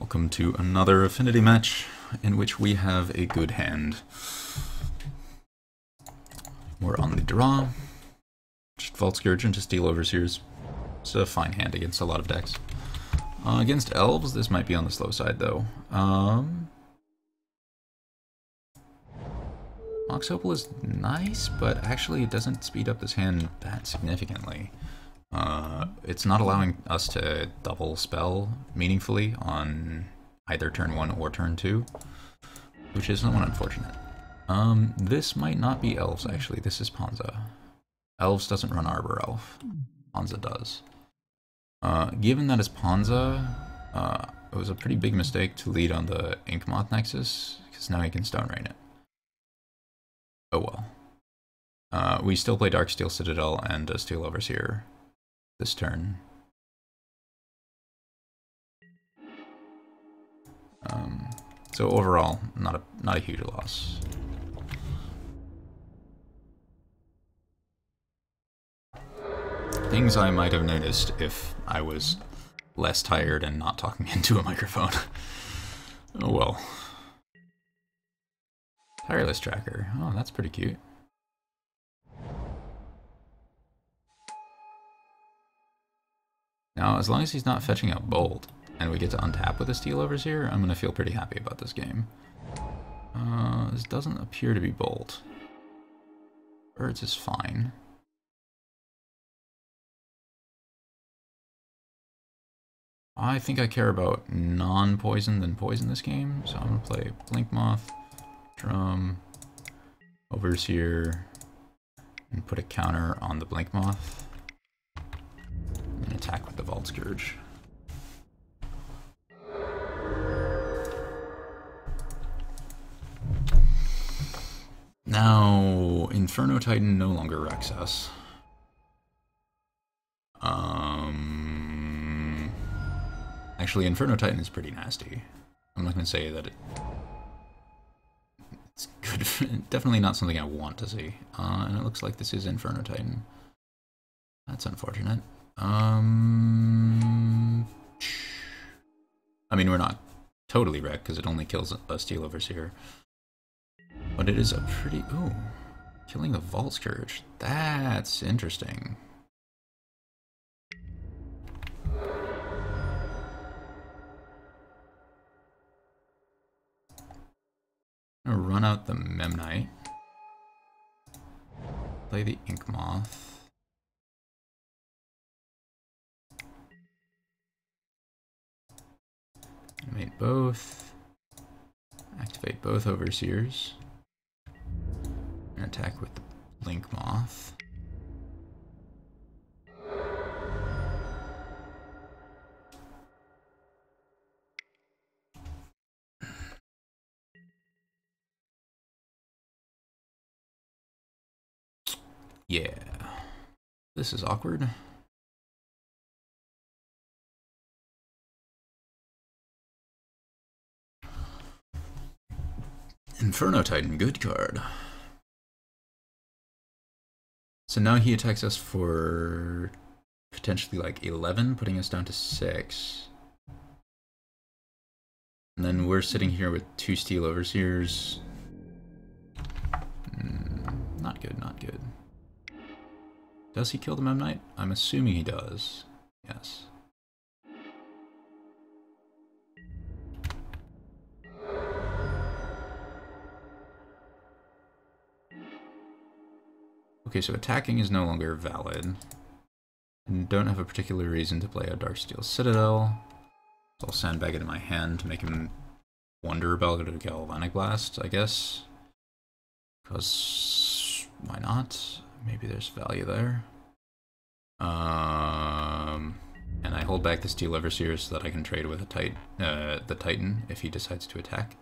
Welcome to another Affinity match in which we have a good hand. We're on the draw. Just Vault Scourge into Steel Overseers. It's a fine hand against a lot of decks. Against Elves, this might be on the slow side though. Mox Opal is nice, but actually it doesn't speed up this hand that significantly. It's not allowing us to double spell meaningfully on either turn 1 or turn 2, which is somewhat unfortunate. This might not be Elves actually, this is Ponza. Elves doesn't run Arbor Elf, Ponza does. Given that it's Ponza, it was a pretty big mistake to lead on the Inkmoth Nexus, because now he can Stone Rain it. Oh well. We still play Darksteel Citadel and a Steel Overseer this turn. So overall, not a huge loss. Things I might have noticed if I was less tired and not talking into a microphone. Oh well. Tireless Tracker. Oh, that's pretty cute. Now, as long as he's not fetching out Bolt, and we get to untap with a Steel Overseer, I'm going to feel pretty happy about this game. This doesn't appear to be Bolt. Birds is fine. I think I care about non-poison than poison this game, so I'm going to play Blinkmoth, Drum, Overseer, and put a counter on the Blinkmoth. And attack with the Vault Scourge. Now, Inferno Titan no longer wrecks us. Actually, Inferno Titan is pretty nasty. I'm not going to say that it's good. Definitely not something I want to see. And it looks like this is Inferno Titan. That's unfortunate. I mean, we're not totally wrecked because it only kills a Steel Overseer. But it is a pretty... Ooh. Killing the Vault Scourge. That's interesting. I'm gonna run out the Memnite. Play the Inkmoth. Animate both. Activate both Overseers. And attack with the Blinkmoth. Yeah. This is awkward. Inferno Titan, good card. So now he attacks us for potentially like 11, putting us down to 6. And then we're sitting here with 2 Steel Overseers. Not good, not good. Does he kill the Memnite? I'm assuming he does. Yes. Okay, so attacking is no longer valid. And don't have a particular reason to play a Darksteel Citadel. So I'll sandbag it in my hand to make him wonder about a Galvanic Blast, I guess. Because why not? Maybe there's value there. And I hold back the Steel Overseer so that I can trade with the Titan if he decides to attack.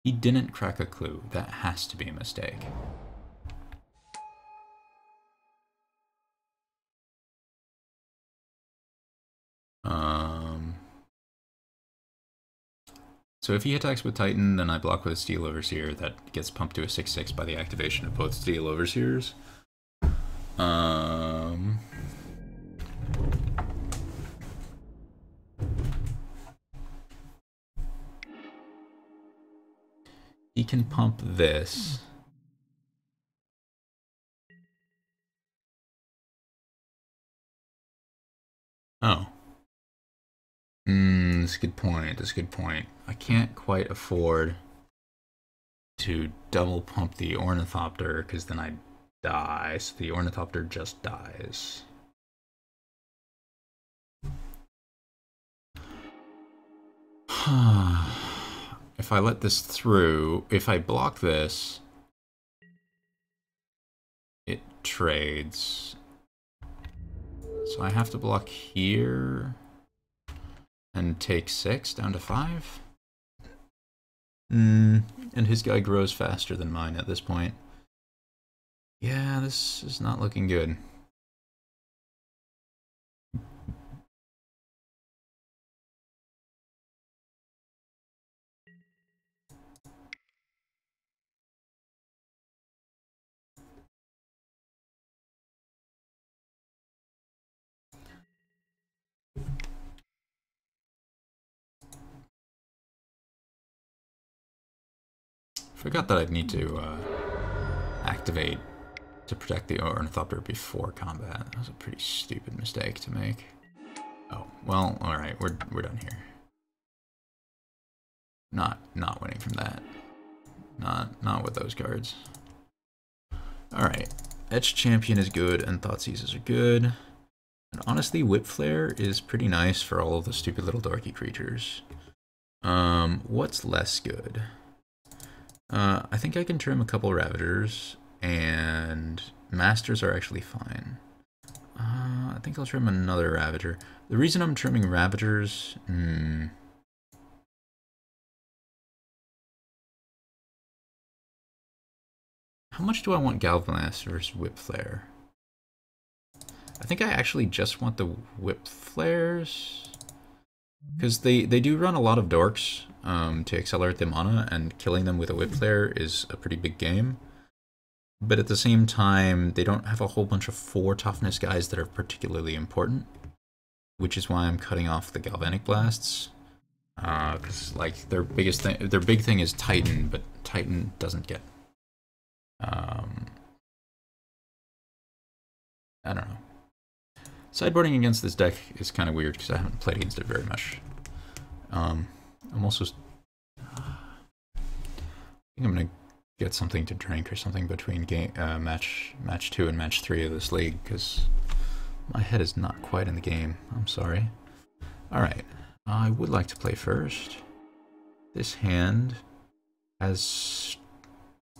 He didn't crack a clue. That has to be a mistake. So if he attacks with Titan, then I block with a Steel Overseer that gets pumped to a 6/6 by the activation of both Steel Overseers. he can pump this. Oh. That's a good point. That's a good point. I can't quite afford to double pump the Ornithopter because then I die. So the Ornithopter just dies. If I let this through, if I block this, it trades. So I have to block here and take 6 down to 5. And his guy grows faster than mine at this point. Yeah, this is not looking good. Forgot that I'd need to activate to protect the Ornithopter before combat. That was a pretty stupid mistake to make. Oh, well, alright, we're done here. Not winning from that. Not with those cards. Alright. Etched Champion is good and Thought Seizes are good. And honestly, Whip Flare is pretty nice for all of the stupid little dorky creatures. What's less good? I think I can trim a couple Ravagers, and Masters are actually fine. I think I'll trim another Ravager. The reason I'm trimming Ravagers... How much do I want Galvanized versus Whip Flare? I think I actually just want the Whip Flares. Because they do run a lot of dorks to accelerate the mana, and killing them with a Whip Flare is a pretty big game. But at the same time, they don't have a whole bunch of 4 toughness guys that are particularly important. Which is why I'm cutting off the Galvanic Blasts. Because like their big thing is Titan, but Titan doesn't get I don't know. Sideboarding against this deck is kind of weird because I haven't played against it very much. I'm also... I think I'm going to get something to drink or something between match 2 and match 3 of this league because my head is not quite in the game. I'm sorry. Alright, I would like to play first. This hand has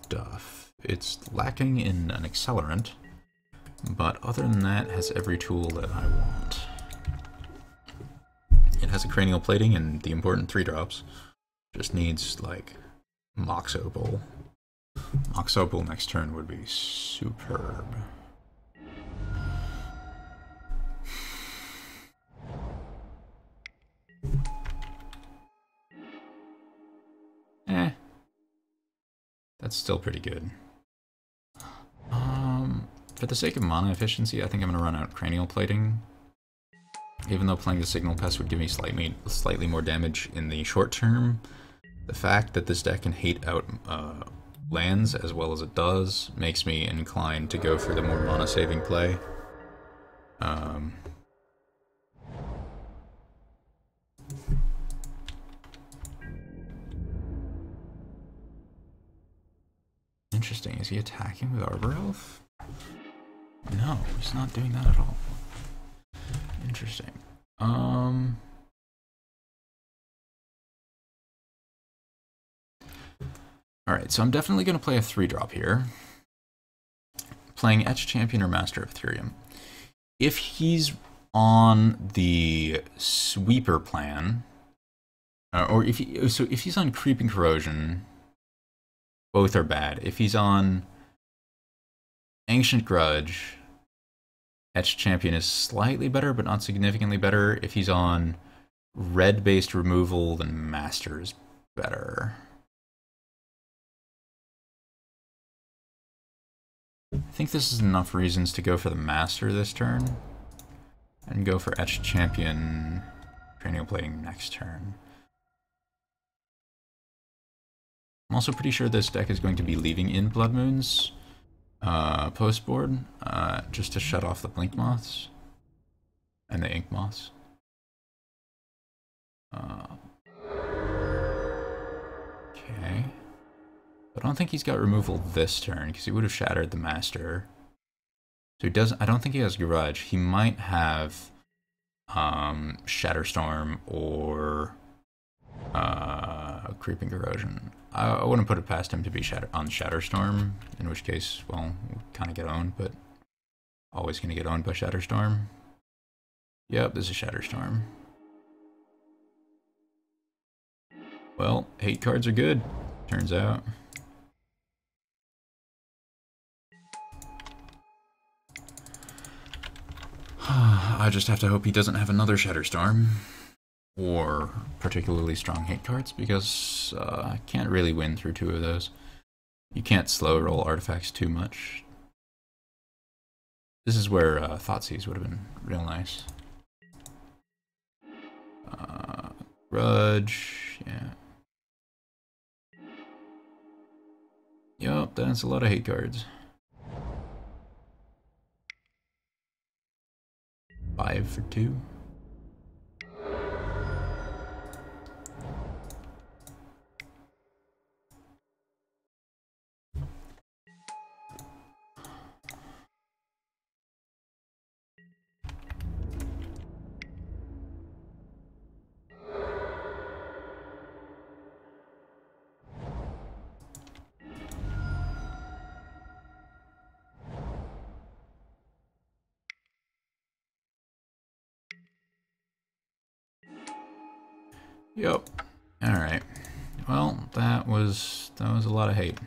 stuff. It's lacking in an accelerant. But other than that, has every tool that I want. It has a cranial plating and the important 3-drops. Just needs, like, Mox Opal. Mox Opal next turn would be superb. That's still pretty good. For the sake of mana efficiency, I think I'm going to run out Cranial Plating. Even though playing the Signal Pest would give me slightly more damage in the short term, the fact that this deck can hate out lands as well as it does makes me inclined to go for the more mana-saving play. Interesting. Is he attacking with Arbor Elf? No, he's not doing that at all. Interesting. Alright, so I'm definitely going to play a 3-drop here. Playing Etched Champion or Master of Ethereum. If he's on the Sweeper plan, or if he's on Creeping Corrosion, both are bad. If he's on Ancient Grudge, Etched Champion is slightly better, but not significantly better. If he's on red-based removal, then Master is better. I think this is enough reasons to go for the Master this turn, and go for Etched Champion, Cranial Plating next turn. I'm also pretty sure this deck is going to be leaving in Blood Moons post board, just to shut off the Blink Moths and the Ink Moths. Okay. I don't think he's got removal this turn, because he would have shattered the Master. So he doesn't. I don't think he has Garage. He might have Shatterstorm or Creeping Corrosion. I wouldn't put it past him to be on Shatterstorm, in which case, well, we'll kind of get owned, but always going to get owned by Shatterstorm. Yep, this is Shatterstorm. Well, hate cards are good, turns out. I just have to hope he doesn't have another Shatterstorm or particularly strong hate cards, because I can't really win through two of those. You can't slow roll artifacts too much. This is where Thoughtseize would have been real nice. Grudge, yeah. Yup, that's a lot of hate cards. 5 for 2. Yep. All right. Well, that was a lot of hate.